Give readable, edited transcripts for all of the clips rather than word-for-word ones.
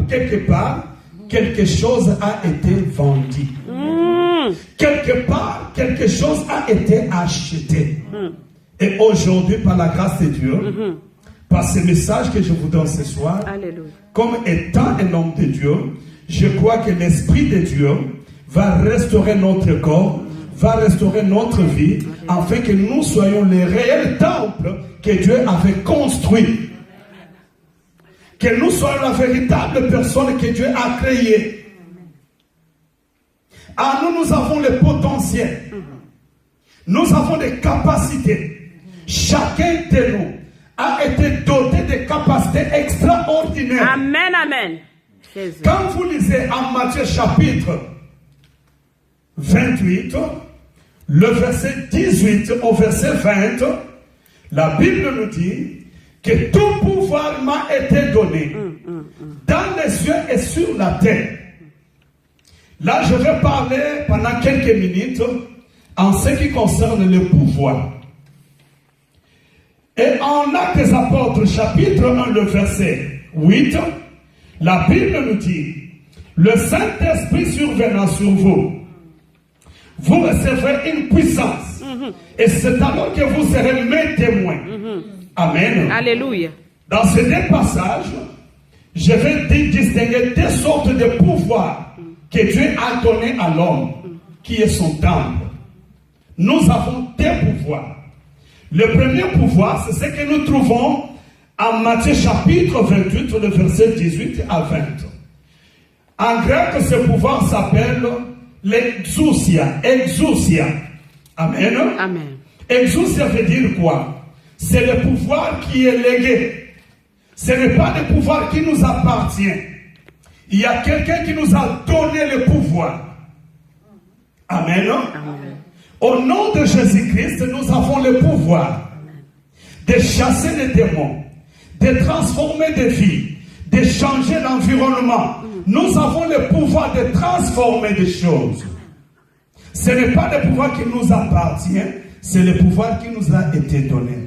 quelque part, quelque chose a été vendu. Quelque part, quelque chose a été acheté. Et aujourd'hui, par la grâce de Dieu, par ce message que je vous donne ce soir, Alléluia. Comme étant un homme de Dieu, je crois que l'Esprit de Dieu va restaurer notre corps, va restaurer notre vie, afin que nous soyons les réels temples que Dieu avait construits. Que nous soyons la véritable personne que Dieu a créée. Ah, nous avons le potentiel. Nous avons des capacités. Chacun de nous a été doté de capacités extraordinaires. Amen, amen. Jésus. Quand vous lisez en Matthieu chapitre 28, le verset 18 au verset 20, la Bible nous dit que tout pouvoir m'a été donné dans les cieux et sur la terre. Là, je vais parler pendant quelques minutes en ce qui concerne le pouvoir. Et en Actes des Apôtres, chapitre 1, le verset 8, la Bible nous dit, le Saint-Esprit survenant sur vous, vous recevrez une puissance. Et c'est alors que vous serez mes témoins. Amen. Alléluia. Dans ces deux passages, je vais distinguer deux sortes de pouvoirs que Dieu a donné à l'homme, qui est son temple. Nous avons deux pouvoirs. Le premier pouvoir, c'est ce que nous trouvons en Matthieu chapitre 28, le verset 18 à 20. En grec, ce pouvoir s'appelle l'exousia. Exousia. Amen. Amen. Exousia veut dire quoi? C'est le pouvoir qui est légué. Ce n'est pas le pouvoir qui nous appartient. Il y a quelqu'un qui nous a donné le pouvoir. Amen. Amen. Au nom de Jésus-Christ, nous avons le pouvoir de chasser les démons, de transformer des vies, de changer l'environnement. Nous avons le pouvoir de transformer des choses. Ce n'est pas le pouvoir qui nous appartient, c'est le pouvoir qui nous a été donné.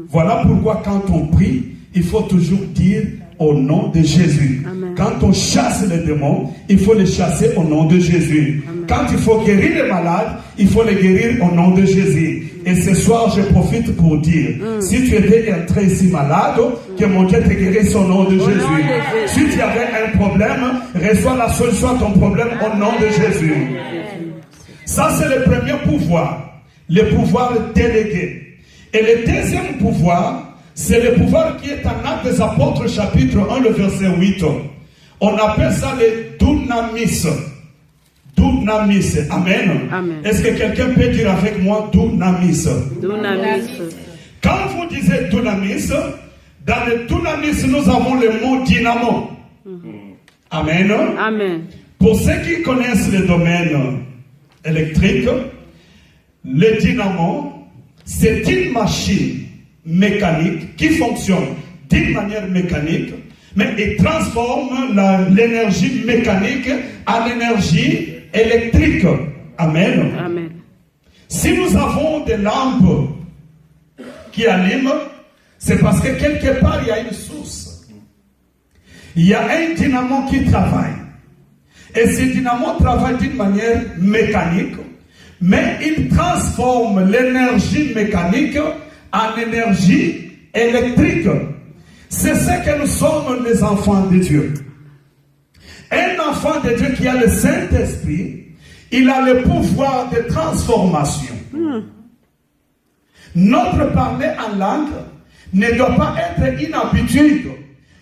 Voilà pourquoi quand on prie, il faut toujours dire au nom de Jésus. Amen. Quand on chasse les démons, il faut les chasser au nom de Jésus. Amen. Quand il faut guérir les malades, il faut les guérir au nom de Jésus. Et ce soir, je profite pour dire, si tu étais entré ici malade, que mon Dieu te guérisse au nom de Jésus. Si tu avais un problème, reçois la solution à ton problème au nom de Jésus. Ça, c'est le premier pouvoir, le pouvoir délégué. Et le deuxième pouvoir, c'est le pouvoir qui est en Actes des Apôtres, chapitre 1, le verset 8. On appelle ça le dunamis. Dunamis. Amen. Amen. Est-ce que quelqu'un peut dire avec moi dunamis? Dunamis. Quand vous disiez dunamis, dans le dunamis, nous avons le mot dynamo. Amen. Amen. Pour ceux qui connaissent le domaine électrique, le dynamo, c'est une machine mécanique qui fonctionne d'une manière mécanique, mais il transforme l'énergie mécanique en énergie électrique. Amen. Amen. Si nous avons des lampes qui allument, c'est parce que quelque part il y a une source. Il y a un dynamo qui travaille. Et ce dynamo travaille d'une manière mécanique, mais il transforme l'énergie mécanique en énergie électrique. C'est ce que nous sommes, les enfants de Dieu. Un enfant de Dieu qui a le Saint-Esprit, il a le pouvoir de transformation. Notre parler en langue ne doit pas être une habitude.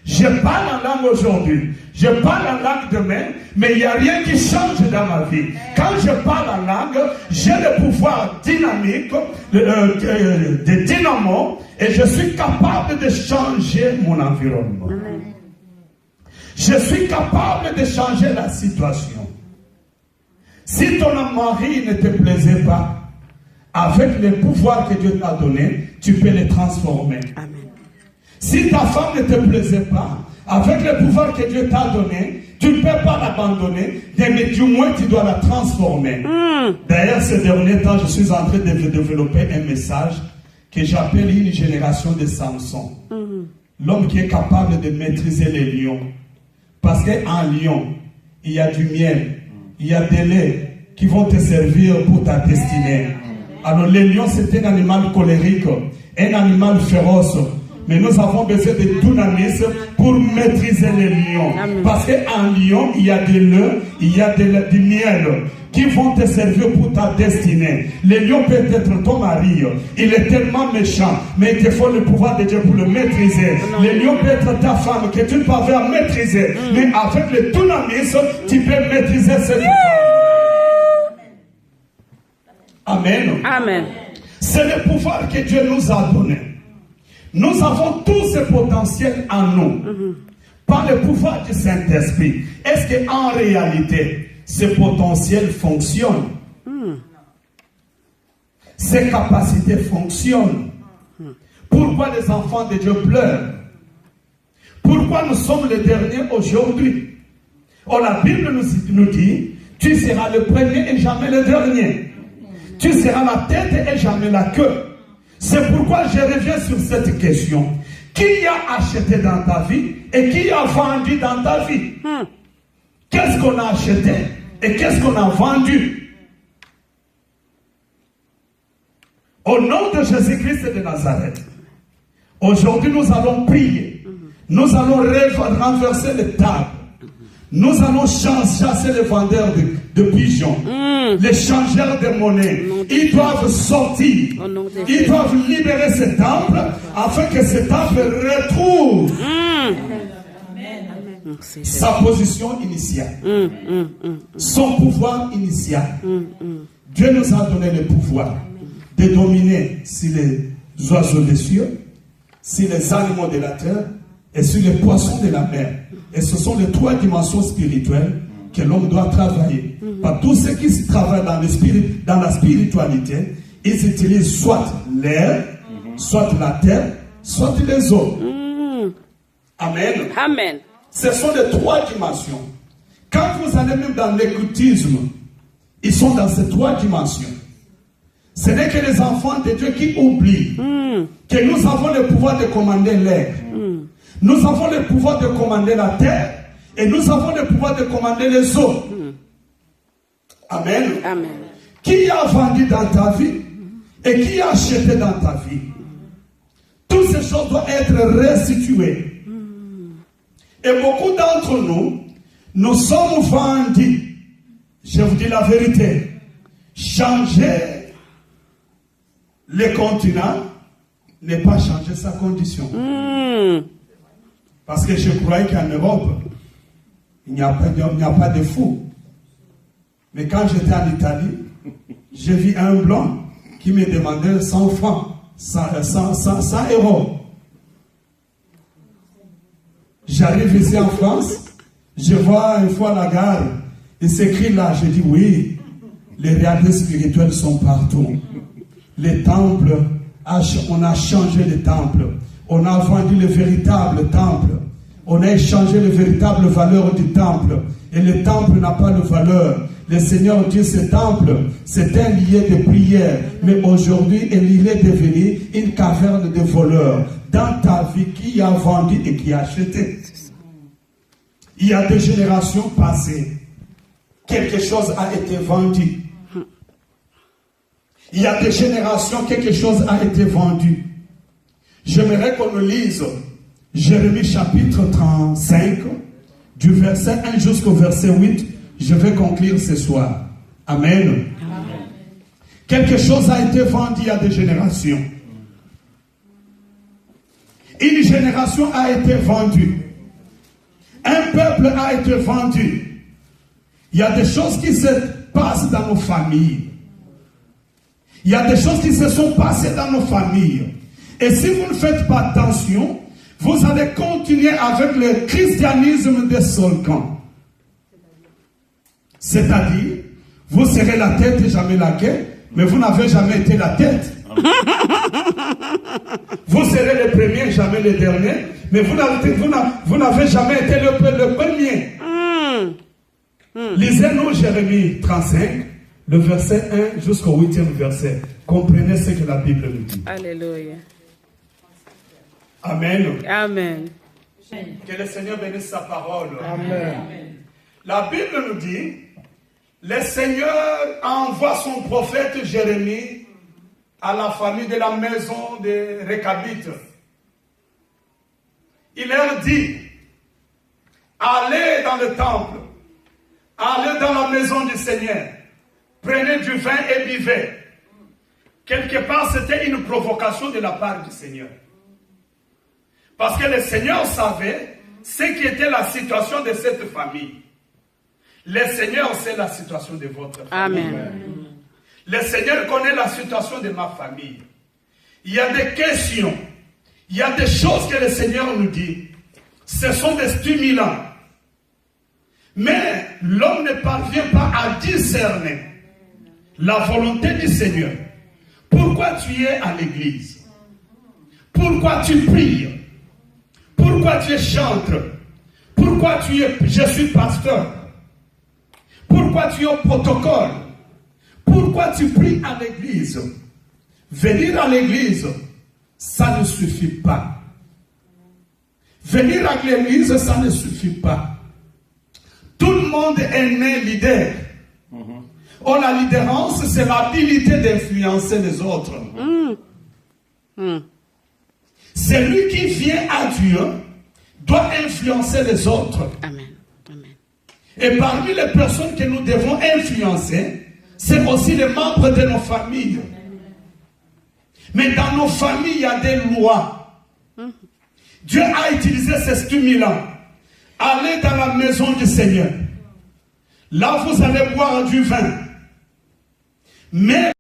Je parle en langue aujourd'hui, je parle en langue demain, mais il n'y a rien qui change dans ma vie. Quand je parle en langue, j'ai le pouvoir dynamique de dynamo et je suis capable de changer mon environnement. Amen. Je suis capable de changer la situation. Si ton mari ne te plaisait pas, avec le pouvoir que Dieu t'a donné, tu peux le transformer. Amen. Si ta femme ne te plaisait pas, avec le pouvoir que Dieu t'a donné, tu ne peux pas l'abandonner, mais du moins tu dois la transformer. D'ailleurs, ces derniers temps, je suis en train de développer un message que j'appelle une génération de Samson. L'homme qui est capable de maîtriser les lions. Parce qu'en lion, il y a du miel, il y a des laits qui vont te servir pour ta destinée. Alors le lion, c'est un animal colérique, un animal féroce. Mais nous avons besoin de dunamis pour maîtriser les lions. Parce qu'en lion, il y a des lait, il y a du miel qui vont te servir pour ta destinée. Le lion peut être ton mari. Il est tellement méchant, mais il te faut le pouvoir de Dieu pour le maîtriser. Le lion peut être ta femme que tu ne peux pas maîtriser. Mais avec le dunamis, tu peux maîtriser cette femme. Amen. Amen. C'est le pouvoir que Dieu nous a donné. Nous avons tout ce potentiel en nous. Par le pouvoir du Saint-Esprit. Est-ce qu'en réalité, ce potentiel fonctionne? Ces capacités fonctionnent. Pourquoi les enfants de Dieu pleurent? Pourquoi nous sommes les derniers aujourd'hui? Oh, la Bible nous dit, tu seras le premier et jamais le dernier. Tu seras la tête et jamais la queue. C'est pourquoi je reviens sur cette question. Qui a acheté dans ta vie et qui a vendu dans ta vie? Qu'est-ce qu'on a acheté et qu'est-ce qu'on a vendu? Au nom de Jésus-Christ de Nazareth, aujourd'hui nous allons prier. Nous allons renverser les tables. Nous allons chasser les vendeurs de pigeons, les changeurs de monnaie. Ils doivent sortir. Ils doivent libérer ce temple afin que ce temple retrouve sa position initiale, son pouvoir initial. Dieu nous a donné le pouvoir de dominer sur les oiseaux des cieux, sur les animaux de la terre et sur les poissons de la mer. Et ce sont les trois dimensions spirituelles que l'homme doit travailler. Par tous ceux qui travaillent dans la spiritualité, ils utilisent soit l'air, soit la terre, soit les eaux. Amen. Amen. Ce sont les trois dimensions. Quand vous allez même dans l'écoutisme, ils sont dans ces trois dimensions. Ce n'est que les enfants de Dieu qui oublient que nous avons le pouvoir de commander l'air. Nous avons le pouvoir de commander la terre et nous avons le pouvoir de commander les eaux. Amen. Amen. Qui a vendu dans ta vie et qui a acheté dans ta vie? Toutes ces choses doivent être restituées. Et beaucoup d'entre nous, nous sommes vendus. Je vous dis la vérité. Changer le continent n'est pas changer sa condition. Parce que je croyais qu'en Europe, il n'y a pas de fous. Mais quand j'étais en Italie, j'ai vu un blanc qui me demandait 100 francs, 100 euros. J'arrive ici en France, je vois une fois la gare, il s'écrit là, je dis oui, les réalités spirituelles sont partout. Les temples, on a changé les temples. On a vendu le véritable temple. On a échangé les véritables valeurs du temple. Et le temple n'a pas de valeur. Le Seigneur dit ce temple, c'est un lieu de prière. Mais aujourd'hui, il est devenu une caverne de voleurs. Dans ta vie, qui a vendu et qui a acheté? Il y a des générations passées. Quelque chose a été vendu. Il y a des générations, quelque chose a été vendu. J'aimerais qu'on nous lise Jérémie chapitre 35, du verset 1 jusqu'au verset 8. Je vais conclure ce soir. Amen. Amen. Quelque chose a été vendu à des générations. Une génération a été vendue. Un peuple a été vendu. Il y a des choses qui se passent dans nos familles. Il y a des choses qui se sont passées dans nos familles. Et si vous ne faites pas attention, vous allez continuer avec le christianisme des Solcans. C'est-à-dire, vous serez la tête et jamais la queue, mais vous n'avez jamais été la tête. Vous serez le premier, jamais le dernier, mais vous n'avez jamais été le premier. Lisez-nous Jérémie 35, le verset 1 jusqu'au 8e verset. Comprenez ce que la Bible nous dit. Alléluia. Amen. Amen. Que le Seigneur bénisse sa parole. Amen. La Bible nous dit, le Seigneur envoie son prophète Jérémie à la famille de la maison de Réchabite. Il leur dit, allez dans le temple, allez dans la maison du Seigneur, prenez du vin et buvez. Quelque part, c'était une provocation de la part du Seigneur. Parce que le Seigneur savait ce qui était la situation de cette famille. Le Seigneur sait la situation de votre famille. Amen. Le Seigneur connaît la situation de ma famille. Il y a des questions, il y a des choses que le Seigneur nous dit. Ce sont des stimulants. Mais l'homme ne parvient pas à discerner la volonté du Seigneur. Pourquoi tu es à l'église? Pourquoi tu pries? Pourquoi tu chantes? Pourquoi tu es, je suis pasteur? Pourquoi tu es au protocole? Pourquoi tu pries à l'église? Venir à l'église, ça ne suffit pas. Venir à l'église, ça ne suffit pas. Tout le monde est né leader. Or, la leaderance, c'est l'habilité d'influencer les autres. Celui qui vient à Dieu doit influencer les autres. Amen. Amen. Et parmi les personnes que nous devons influencer, c'est aussi les membres de nos familles. Mais dans nos familles, il y a des lois. Dieu a utilisé ces stimulants. Allez dans la maison du Seigneur. Là, vous allez boire du vin. Mais